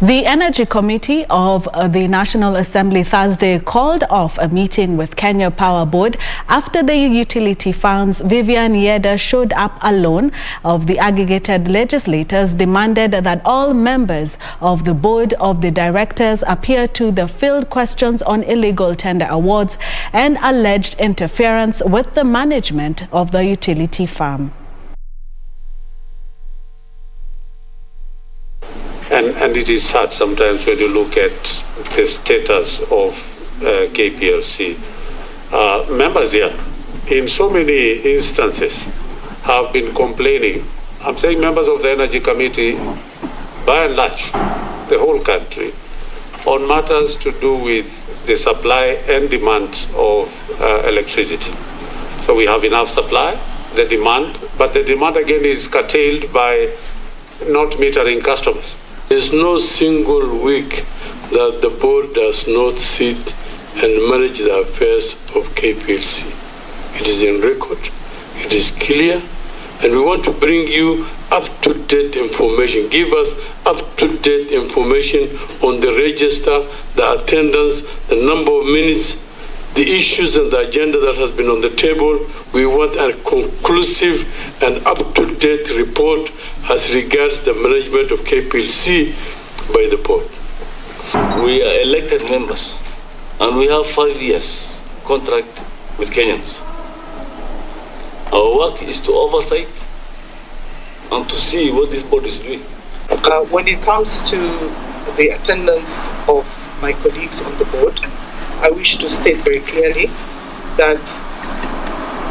The Energy Committee of the National Assembly Thursday called off a meeting with Kenya Power Board after the utility firm's Vivienne Yeda showed up alone. Of the Agitated legislators demanded that all members of the board of the directors appear to the field questions on illegal tender awards and alleged interference with the management of the utility firm. And it is sad sometimes when you look at the status of KPLC. Members here, in so many instances, have been complaining. I'm saying members of the Energy Committee, by and large, the whole country, on matters to do with the supply and demand of electricity. So we have enough supply, the demand, but the demand again is curtailed by not metering customers. There's no single week that the board does not sit and manage the affairs of KPLC. It is in record, it is clear, and we want to bring you up-to-date information. Give us up-to-date information on the register, the attendance, the number of minutes, the issues and the agenda that has been on the table. We want a conclusive and up-to-date report as regards the management of KPLC by the board. We are elected members and we have 5 years contract with Kenyans. Our work is to oversight and to see what this board is doing. When it comes to the attendance of my colleagues on the board, I wish to state very clearly that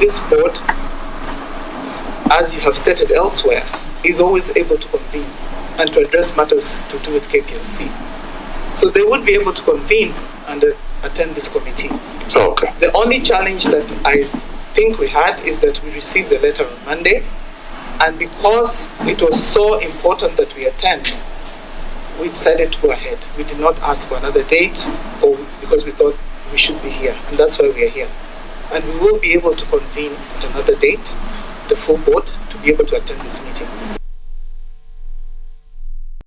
this board, as you have stated elsewhere, is always able to convene and to address matters to do with KPLC. So they would be able to convene and attend this committee. Okay. The only challenge that I think we had is that we received the letter on Monday, and because it was so important that we attend, we decided to go ahead. We did not ask for another date, or because we thought we should be here, and that's why we are here. And we will be able to convene at another date, the full board, to be able to attend this meeting.